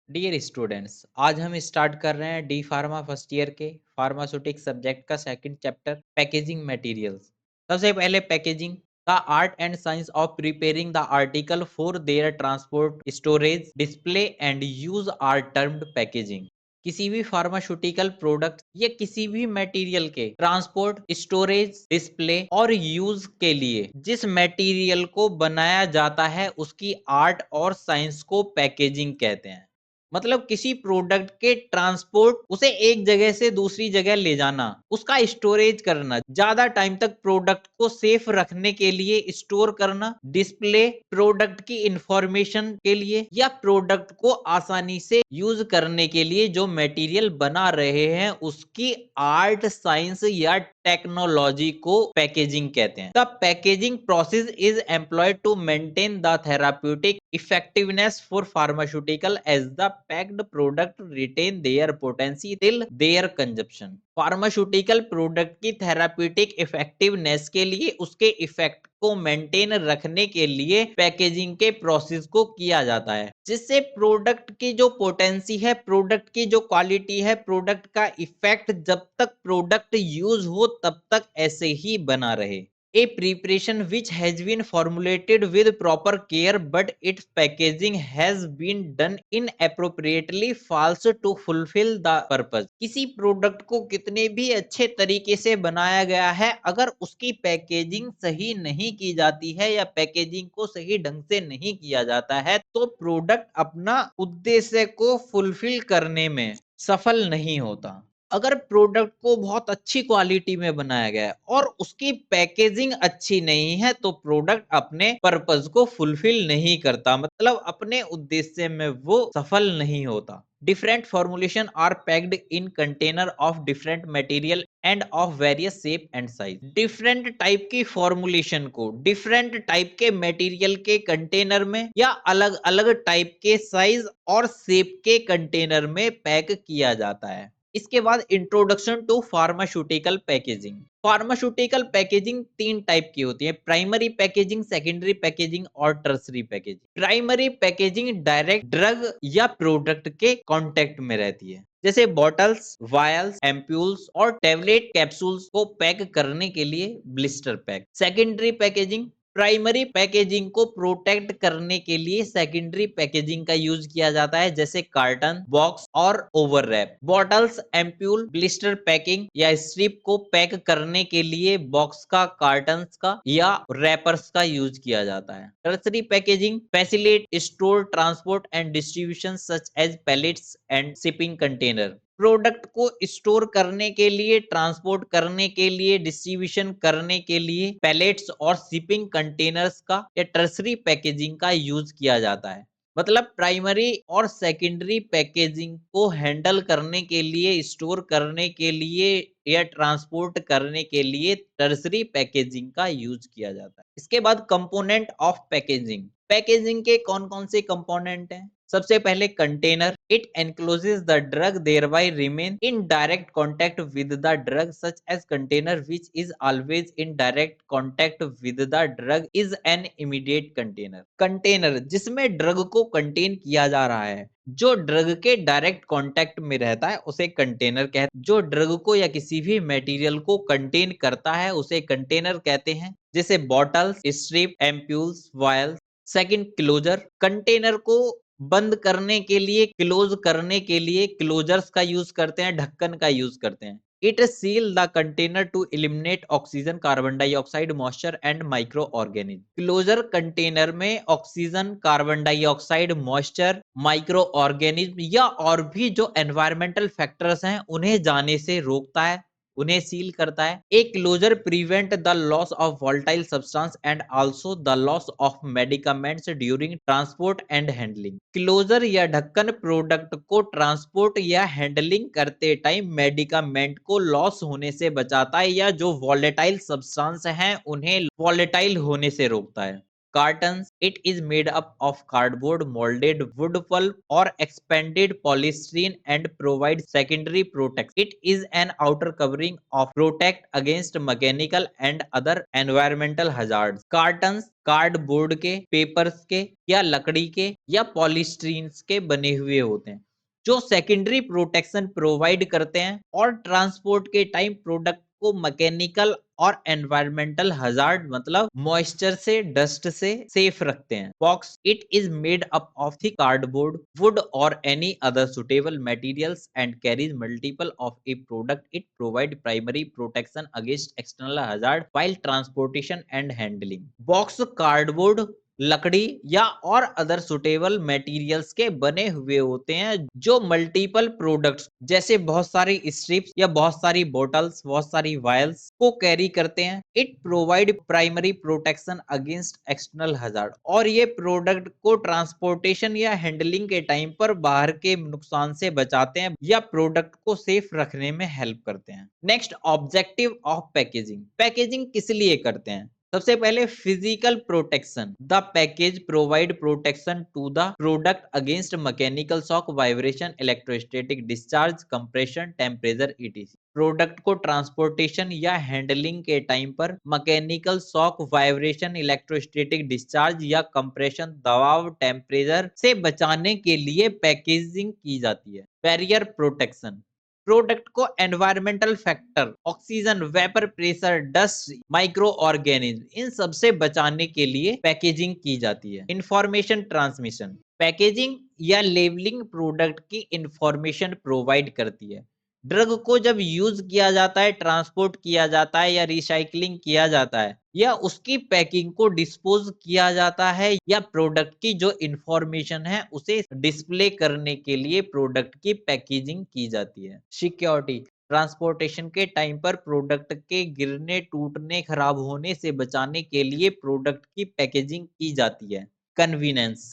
Dear students, आज हम start कर रहे हैं डी फार्मा फर्स्ट ईयर के फार्मास्यूटिक सब्जेक्ट का सेकंड चैप्टर पैकेजिंग मटेरियल्स। सबसे पहले packaging the art and science of preparing the article for their transport, storage, display and use are termed packaging. किसी भी फार्मास्यूटिकल प्रोडक्ट या किसी भी material के ट्रांसपोर्ट, स्टोरेज, डिस्प्ले और यूज के लिए जिस मटेरियल को बनाया जाता है उसकी आर्ट और साइंस को पैकेजिंग कहते हैं। मतलब किसी प्रोडक्ट के ट्रांसपोर्ट, उसे एक जगह से दूसरी जगह ले जाना, उसका स्टोरेज करना, ज्यादा टाइम तक प्रोडक्ट को सेफ रखने के लिए स्टोर करना, डिस्प्ले, प्रोडक्ट की इंफॉर्मेशन के लिए या प्रोडक्ट को आसानी से यूज करने के लिए जो मटेरियल बना रहे हैं उसकी आर्ट, साइंस या टेक्नोलॉजी को पैकेजिंग कहते हैं। The packaging process is employed to maintain the therapeutic effectiveness for pharmaceutical as the packed product retain their potency till their consumption। Pharmaceutical product की थेराप्यूटिक इफेक्टिवनेस के लिए, उसके इफेक्ट को maintain रखने के लिए पैकेजिंग के प्रोसेस को किया जाता है, जिससे प्रोडक्ट की जो पोटेंसी है, प्रोडक्ट की जो क्वालिटी है, प्रोडक्ट का इफेक्ट जब तक प्रोडक्ट यूज हो तब तक ऐसे ही बना रहे। A preparation which has been formulated with proper care but its packaging has been done inappropriately fails to fulfill the purpose। किसी प्रोडक्ट को कितने भी अच्छे तरीके से बनाया गया है, अगर उसकी पैकेजिंग सही नहीं की जाती है या पैकेजिंग को सही ढंग से नहीं किया जाता है तो प्रोडक्ट अपना उद्देश्य को फुलफिल करने में सफल नहीं होता। अगर प्रोडक्ट को बहुत अच्छी क्वालिटी में बनाया गया है और उसकी पैकेजिंग अच्छी नहीं है तो प्रोडक्ट अपने पर्पस को फुलफिल नहीं करता, मतलब अपने उद्देश्य में वो सफल नहीं होता। Different formulation are packed in container of different material and of various shape and size. Different type की फॉर्मुलेशन को डिफरेंट टाइप के मटेरियल के कंटेनर में या अलग अलग टाइप के साइज और शेप के कंटेनर में पैक किया जाता है। इसके बाद introduction to pharmaceutical packaging. Pharmaceutical packaging तीन टाइप की होती है: प्राइमरी पैकेजिंग, सेकेंडरी पैकेजिंग और tertiary packaging. Primary packaging direct drug या प्रोडक्ट के कांटेक्ट में रहती है, जैसे बॉटल्स, वायल्स, एम्प्यूल्स और टेबलेट कैप्सूल्स को पैक करने के लिए blister pack. Secondary packaging, primary packaging को प्रोटेक्ट करने के लिए सेकेंडरी पैकेजिंग का यूज किया जाता है, जैसे कार्टन, बॉक्स और over wrap. Bottles, ampoule, blister packing या स्ट्रिप को पैक करने के लिए बॉक्स का, कार्टन का या रैपर्स का यूज किया जाता है। Tertiary packaging facilitate store, transport and distribution such as pallets and shipping container. Product को स्टोर करने के लिए, ट्रांसपोर्ट करने के लिए, डिस्ट्रीब्यूशन करने के लिए पैलेट्स और शिपिंग कंटेनर्स का या टर्सरी पैकेजिंग का यूज किया जाता है। मतलब प्राइमरी और सेकेंडरी पैकेजिंग को हैंडल करने के लिए, स्टोर करने के लिए या ट्रांसपोर्ट करने के लिए टर्सरी पैकेजिंग का यूज किया जाता है। इसके बाद कंपोनेंट ऑफ पैकेजिंग। पैकेजिंग के कौन कौन से कंपोनेंट हैं? सबसे पहले container, it encloses the drug thereby remain in direct contact with the drug such as container which is always in direct contact with the drug is an immediate container। Container जिसमें drug को contain किया जा रहा है, जो drug के direct contact में रहता है उसे कंटेनर कहते हैं। जो ड्रग को या किसी भी मटेरियल को कंटेन करता है उसे कंटेनर कहते हैं, जैसे bottles, strip, ampoules, vials. Second, closure, container को बंद करने के लिए, क्लोज करने के लिए क्लोजर्स का यूज करते हैं, ढक्कन का यूज करते हैं। It seal the container to eliminate oxygen, carbon dioxide, moisture and micro organism. Closure container में oxygen, carbon dioxide, moisture, micro organism या और भी जो एनवायरमेंटल फैक्टर्स हैं उन्हें जाने से रोकता है, उन्हें सील करता है। A closure prevent the loss of volatile substance and also the loss of medicaments during transport and handling. Closure या ढक्कन प्रोडक्ट को ट्रांसपोर्ट या हैंडलिंग करते टाइम मेडिकामेंट को लॉस होने से बचाता है या जो वोलेटाइल सब्सटेंस हैं उन्हें वोलेटाइल होने से रोकता है। Cartons, it is made up of cardboard, molded wood pulp, or expanded polystyrene and provides secondary protection. It is an outer covering of protect against mechanical and other environmental hazards. Cartons cardboard के, papers के या लकड़ी के या polystyrene के बने हुए होते हैं जो सेकेंडरी प्रोटेक्शन प्रोवाइड करते हैं और ट्रांसपोर्ट के टाइम प्रोडक्ट को मैकेनिकल और एनवायरमेंटल हजार्ड मतलब मॉइस्चर से, डस्ट से सेफ रखते हैं। Box, it is made up of the cardboard, wood और any other suitable materials and carries multiple of a product. It provide primary protection against external hazard while transportation and handling. Box cardboard, लकड़ी या और other suitable materials के बने हुए होते हैं जो मल्टीपल प्रोडक्ट्स जैसे बहुत सारी स्ट्रिप्स या बहुत सारी बोटल्स, बहुत सारी वायल्स को कैरी करते हैं। It provide primary protection against external hazard और ये प्रोडक्ट को ट्रांसपोर्टेशन या हैंडलिंग के टाइम पर बाहर के नुकसान से बचाते हैं या प्रोडक्ट को सेफ रखने में हेल्प करते हैं। Next, objective of packaging. Packaging किस लिए करते हैं? सबसे पहले physical protection. The package provide protection to the product against mechanical shock, vibration, electrostatic discharge, compression, temperature etc। Product को ट्रांसपोर्टेशन या हैंडलिंग के टाइम पर mechanical shock, vibration, electrostatic discharge या कंप्रेशन, दबाव, टेम्परेचर से बचाने के लिए पैकेजिंग की जाती है। बैरियर प्रोटेक्शन, प्रोडक्ट को environmental factor, oxygen, vapour pressure, dust, micro organism in सब से बचाने के लिए पैकेजिंग की जाती है। इंफॉर्मेशन ट्रांसमिशन, पैकेजिंग या लेबलिंग प्रोडक्ट की इंफॉर्मेशन प्रोवाइड करती है। ड्रग को जब यूज किया जाता है, ट्रांसपोर्ट किया जाता है या रिसाइकलिंग किया जाता है या उसकी पैकिंग को डिस्पोज किया जाता है या प्रोडक्ट की जो इंफॉर्मेशन है उसे डिस्प्ले करने के लिए प्रोडक्ट की पैकेजिंग की जाती है। सिक्योरिटी, ट्रांसपोर्टेशन के टाइम पर प्रोडक्ट के गिरने, टूटने, खराब होने से बचाने के लिए प्रोडक्ट की पैकेजिंग की जाती है। कन्वीनियंस,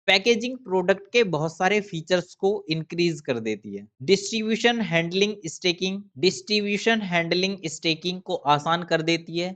पैकेजिंग प्रोडक्ट के बहुत सारे फीचर्स को इंक्रीज कर देती है। Distribution handling staking, distribution handling staking को आसान कर देती है,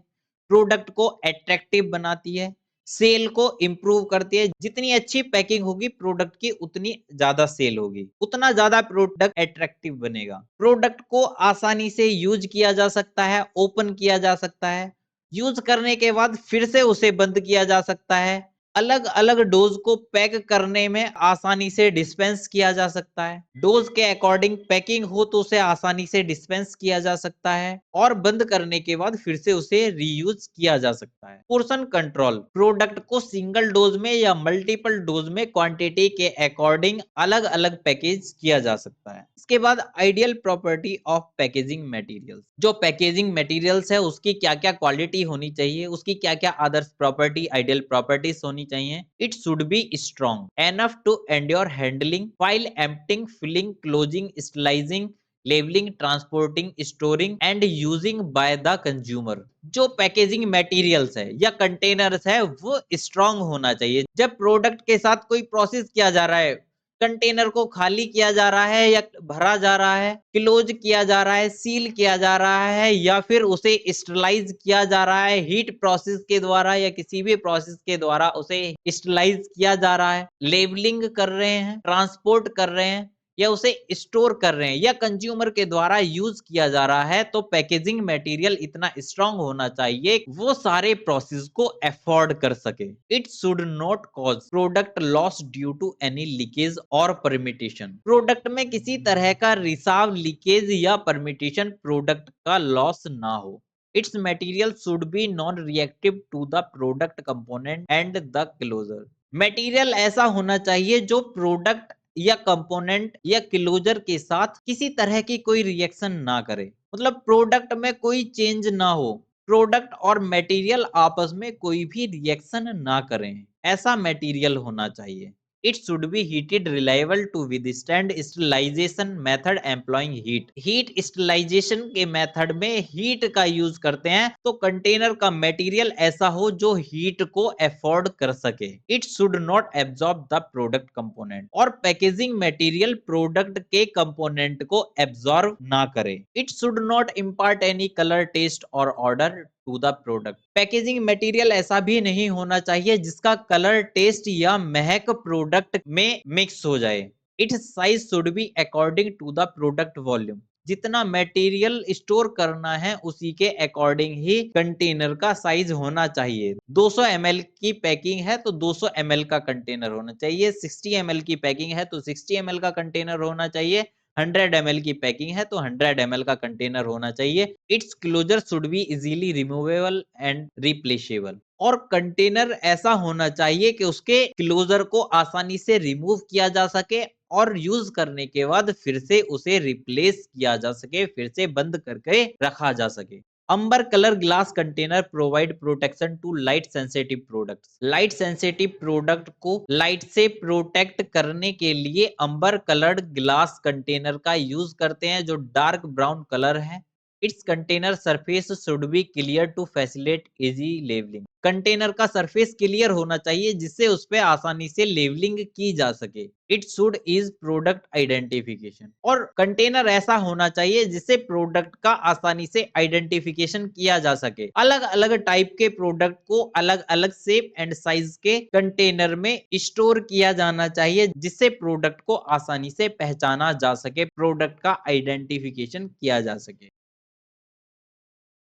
प्रोडक्ट को अट्रैक्टिव बनाती है, सेल को इंप्रूव करती है। जितनी अच्छी पैकिंग होगी प्रोडक्ट की उतनी ज्यादा सेल होगी, उतना ज्यादा प्रोडक्ट अट्रैक्टिव बनेगा। प्रोडक्ट को आसानी से यूज किया जा सकता है, ओपन किया जा सकता है, यूज करने के बाद फिर से उसे बंद किया जा सकता है। अलग अलग डोज को पैक करने में आसानी से डिस्पेंस किया जा सकता है। डोज के अकॉर्डिंग पैकिंग हो तो उसे आसानी से डिस्पेंस किया जा सकता है और बंद करने के बाद फिर से उसे रीयूज किया जा सकता है। पोर्शन कंट्रोल, प्रोडक्ट को सिंगल डोज में या मल्टीपल डोज में क्वांटिटी के अकॉर्डिंग अलग अलग पैकेज किया जा सकता है। इसके बाद ideal property of packaging materials, जो पैकेजिंग मटेरियल्स है उसकी क्या क्या क्वालिटी होनी चाहिए, उसकी क्या क्या आदर्श प्रॉपर्टी, आइडियल प्रॉपर्टीज होनी चाहिए। It should be strong enough to endure handling while emptying, filling, closing, sterilizing, labelling, transporting, storing and using by the consumer. जो पैकेजिंग मटेरियल्स है या कंटेनर्स है वो स्ट्रॉन्ग होना चाहिए। जब प्रोडक्ट के साथ कोई प्रोसेस किया जा रहा है, कंटेनर को खाली किया जा रहा है या भरा जा रहा है, क्लोज किया जा रहा है, सील किया जा रहा है या फिर उसे स्टरलाइज किया जा रहा है, हीट प्रोसेस के द्वारा या किसी भी प्रोसेस के द्वारा उसे स्टरलाइज किया जा रहा है, लेबलिंग कर रहे हैं, ट्रांसपोर्ट कर रहे हैं या उसे स्टोर कर रहे हैं या कंज्यूमर के द्वारा यूज किया जा रहा है, तो पैकेजिंग मटेरियल इतना स्ट्रांग होना चाहिए वो सारे प्रोसेस को अफोर्ड कर सके। It should not cause product loss due to any leakage और परमिटेशन। प्रोडक्ट में किसी तरह का रिसाव, लीकेज या परमिटेशन प्रोडक्ट का लॉस ना हो। Its material should be non-reactive to the product component and the closure। Material ऐसा होना चाहिए जो प्रोडक्ट या कंपोनेंट या क्लोजर के साथ किसी तरह की कोई रिएक्शन ना करे, मतलब प्रोडक्ट में कोई चेंज ना हो, प्रोडक्ट और मटेरियल आपस में कोई भी रिएक्शन ना करें, ऐसा मटेरियल होना चाहिए। It should be heated reliable to withstand sterilization method employing heat। Heat sterilization के मेथड में हीट का यूज करते हैं तो कंटेनर का मटेरियल ऐसा हो जो हीट को अफोर्ड कर सके। It should not absorb the product component, और पैकेजिंग मटेरियल प्रोडक्ट के कंपोनेंट को एब्जॉर्ब ना करे। It should not impart any colour, taste और odour to the product. Packaging material ऐसा भी नहीं होना चाहिए जिसका कलर, टेस्ट या महक प्रोडक्ट में मिक्स हो जाए। Its size should be according to the product volume. जितना मटेरियल स्टोर करना है उसी के अकॉर्डिंग ही कंटेनर का साइज होना चाहिए। 200 ml की पैकिंग है तो 200 ml का कंटेनर होना चाहिए। 60 ml की पैकिंग है तो 60 ml का कंटेनर होना चाहिए। 100 ml की पैकिंग है तो 100 ml का कंटेनर होना चाहिए। Its closure should be easily removable and replaceable. और कंटेनर ऐसा होना चाहिए कि उसके क्लोजर को आसानी से रिमूव किया जा सके और यूज करने के बाद फिर से उसे रिप्लेस किया जा सके, फिर से बंद करके रखा जा सके। Amber colour glass container provide protection to light sensitive products. Light sensitive product को लाइट से प्रोटेक्ट करने के लिए अंबर कलर्ड ग्लास कंटेनर का यूज करते हैं जो डार्क ब्राउन कलर है। It's container surface should be clear to facilitate easy labelling. Container का सरफेस क्लियर होना चाहिए जिससे उस पे आसानी से लेवलिंग की जा सके। It should is product identification. और कंटेनर ऐसा होना चाहिए जिससे प्रोडक्ट का आसानी से आइडेंटिफिकेशन किया जा सके। अलग अलग टाइप के प्रोडक्ट को अलग अलग शेप एंड साइज के कंटेनर में स्टोर किया जाना चाहिए जिससे प्रोडक्ट को आसानी से पहचाना जा सके, प्रोडक्ट का आइडेंटिफिकेशन किया जा सके।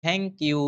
Thank you.